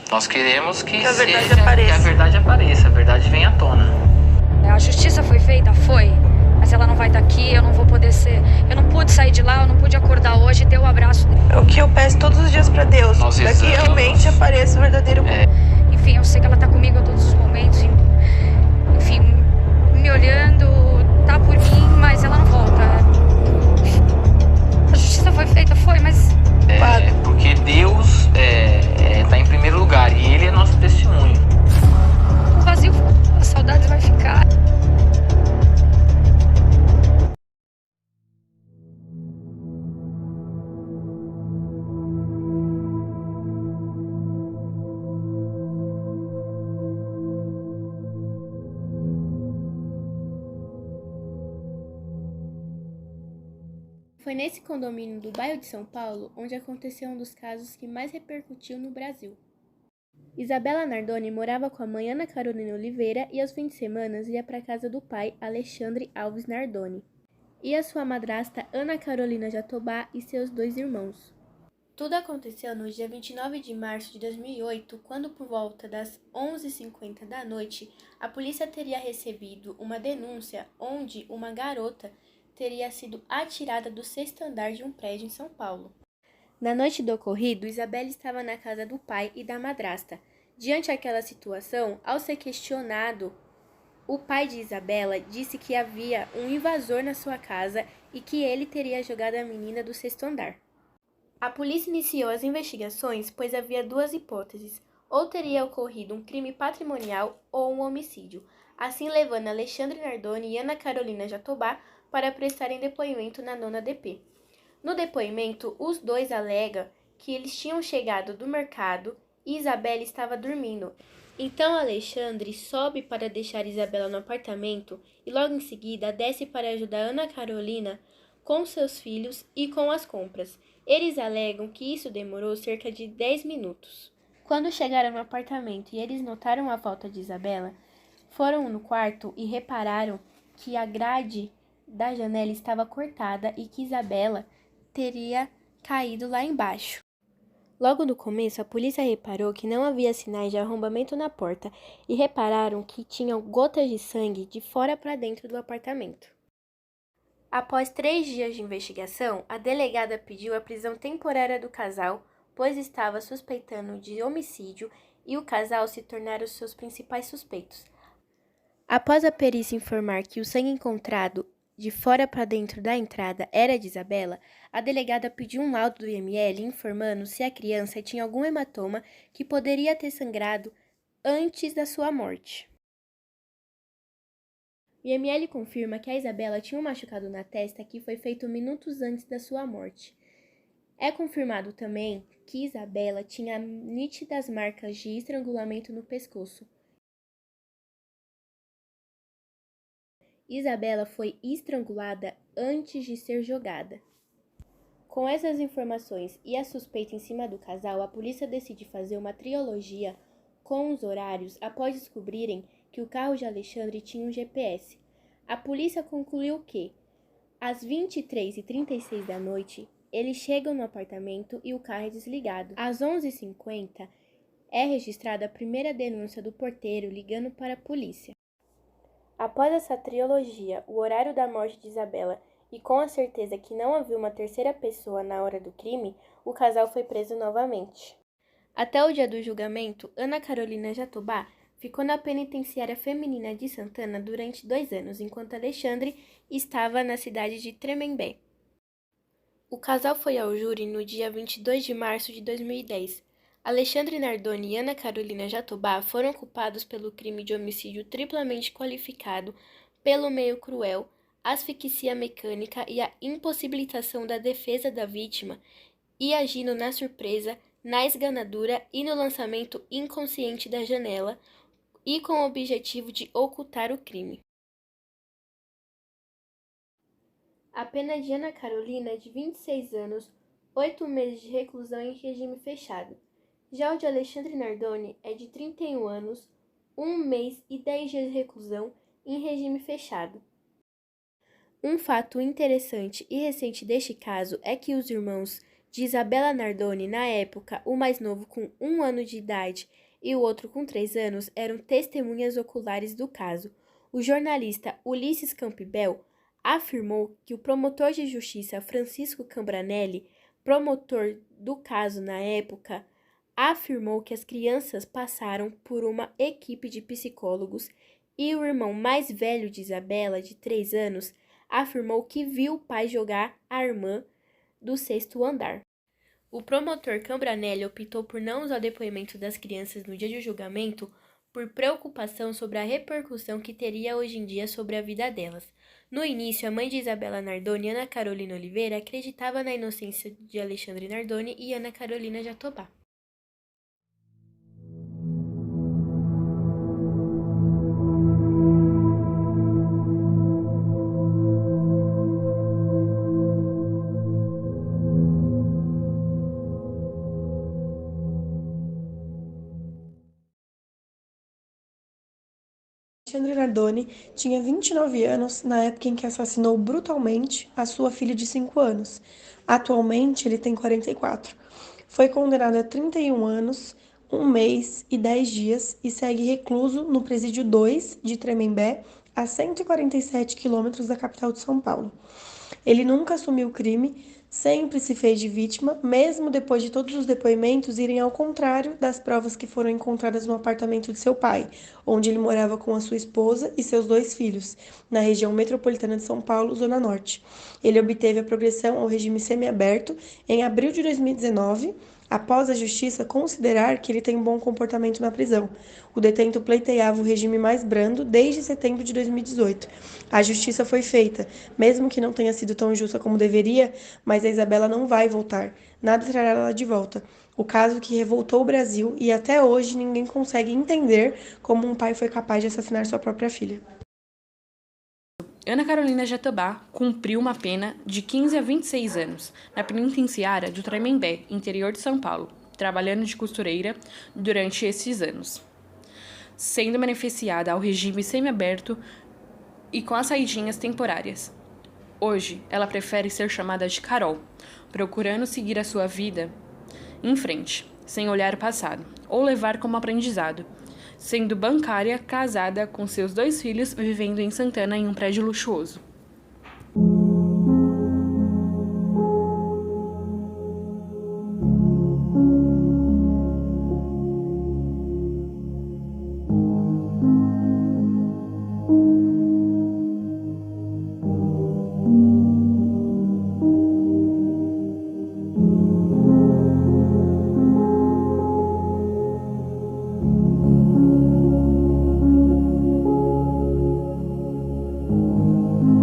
Nós queremos que a verdade seja, apareça. que a verdade apareça, a verdade venha à tona. A justiça foi feita? Foi. Mas ela não vai estar aqui, eu não vou poder ser. Eu não pude sair de lá, eu não pude acordar hoje e ter o abraço. É o que eu peço todos os dias pra Deus. Nós Pra que rezamos. realmente apareça o verdadeiro. Enfim, eu sei que ela tá comigo a todos os momentos. Enfim, me olhando, tá por mim, mas ela não volta. A justiça foi feita, foi, mas Porque Deus tá em primeiro lugar e Ele é nosso testemunho. o vazio, a saudade vai ficar. Foi nesse condomínio do bairro de São Paulo onde aconteceu um dos casos que mais repercutiu no Brasil. Isabela Nardoni morava com a mãe Ana Carolina Oliveira e aos fins de semana ia para a casa do pai, Alexandre Alves Nardoni, e a sua madrasta Ana Carolina Jatobá e seus 2 irmãos. Tudo aconteceu no dia 29 de março de 2008, quando por volta das 11h50 da noite, a polícia teria recebido uma denúncia onde uma garota teria sido atirada do 6º andar de um prédio em São Paulo. Na noite do ocorrido, Isabela estava na casa do pai e da madrasta. Diante daquela situação, ao ser questionado, o pai de Isabela disse que havia um invasor na sua casa e que ele teria jogado a menina do 6º andar. A polícia iniciou as investigações, pois havia 2 hipóteses: ou teria ocorrido um crime patrimonial ou um homicídio, assim levando Alexandre Nardoni e Ana Carolina Jatobá para prestarem depoimento na 9ª DP. No depoimento, os 2 alegam que eles tinham chegado do mercado e Isabela estava dormindo. Então Alexandre sobe para deixar Isabela no apartamento e logo em seguida desce para ajudar Ana Carolina com seus filhos e com as compras. Eles alegam que isso demorou cerca de 10 minutos. Quando chegaram no apartamento e eles notaram a falta de Isabela, foram no quarto e repararam que a grade da janela estava cortada e que Isabela teria caído lá embaixo. Logo no começo, a polícia reparou que não havia sinais de arrombamento na porta e repararam que tinham gotas de sangue de fora para dentro do apartamento. Após 3 dias de investigação, a delegada pediu a prisão temporária do casal, pois estava suspeitando de homicídio e o casal se tornaram os seus principais suspeitos. Após a perícia informar que o sangue encontrado de fora para dentro da entrada era de Isabela, a delegada pediu um laudo do IML informando se a criança tinha algum hematoma que poderia ter sangrado antes da sua morte. O IML confirma que a Isabela tinha um machucado na testa que foi feito minutos antes da sua morte. É confirmado também que Isabela tinha nítidas marcas de estrangulamento no pescoço. Isabela foi estrangulada antes de ser jogada. Com essas informações e a suspeita em cima do casal, a polícia decide fazer uma trilogia com os horários após descobrirem que o carro de Alexandre tinha um GPS. A polícia concluiu que, às 23h36 da noite, eles chegam no apartamento e o carro é desligado. Às 11h50, é registrada a primeira denúncia do porteiro ligando para a polícia. Após essa trilogia, o horário da morte de Isabela e com a certeza que não havia uma terceira pessoa na hora do crime, o casal foi preso novamente. Até o dia do julgamento, Ana Carolina Jatobá ficou na penitenciária feminina de Santana durante 2 anos, enquanto Alexandre estava na cidade de Tremembé. O casal foi ao júri no dia 22 de março de 2010. Alexandre Nardoni e Ana Carolina Jatobá foram culpados pelo crime de homicídio triplamente qualificado pelo meio cruel, asfixia mecânica e a impossibilitação da defesa da vítima e agindo na surpresa, na esganadura e no lançamento inconsciente da janela e com o objetivo de ocultar o crime. A pena de Ana Carolina é de 26 anos, 8 meses de reclusão em regime fechado. Já o de Alexandre Nardoni é de 31 anos, 1 mês e 10 dias de reclusão em regime fechado. Um fato interessante e recente deste caso é que os irmãos de Isabela Nardoni, na época, o mais novo com 1 ano de idade e o outro com 3 anos, eram testemunhas oculares do caso. O jornalista Ulisses Campbell afirmou que o promotor de justiça Francisco Cambranelli, promotor do caso na época, afirmou que as crianças passaram por uma equipe de psicólogos e o irmão mais velho de Isabela, de 3 anos, afirmou que viu o pai jogar a irmã do 6º andar. O promotor Cambranelli optou por não usar o depoimento das crianças no dia do julgamento por preocupação sobre a repercussão que teria hoje em dia sobre a vida delas. No início, a mãe de Isabela Nardoni, Ana Carolina Oliveira, acreditava na inocência de Alexandre Nardoni e Ana Carolina Jatobá. Alexandre Nardoni tinha 29 anos na época em que assassinou brutalmente a sua filha de 5 anos. Atualmente, ele tem 44. Foi condenado a 31 anos, 1 mês e 10 dias e segue recluso no Presídio 2 de Tremembé, a 147 quilômetros da capital de São Paulo. Ele nunca assumiu o crime, sempre se fez de vítima, mesmo depois de todos os depoimentos irem ao contrário das provas que foram encontradas no apartamento de seu pai, onde ele morava com a sua esposa e seus 2 filhos, na região metropolitana de São Paulo, Zona Norte. Ele obteve a progressão ao regime semiaberto em abril de 2019, após a justiça considerar que ele tem um bom comportamento na prisão. O detento pleiteava o regime mais brando desde setembro de 2018. A justiça foi feita, mesmo que não tenha sido tão justa como deveria, mas a Isabela não vai voltar. Nada trará ela de volta. O caso que revoltou o Brasil e até hoje ninguém consegue entender como um pai foi capaz de assassinar sua própria filha. Ana Carolina Jatobá cumpriu uma pena de 15 a 26 anos na penitenciária do Tremembé, interior de São Paulo, trabalhando de costureira durante esses anos, sendo beneficiada ao regime semiaberto e com as saidinhas temporárias. Hoje, ela prefere ser chamada de Carol, procurando seguir a sua vida em frente, sem olhar o passado, ou levar como aprendizado, sendo bancária, casada com seus 2 filhos, vivendo em Santana em um prédio luxuoso.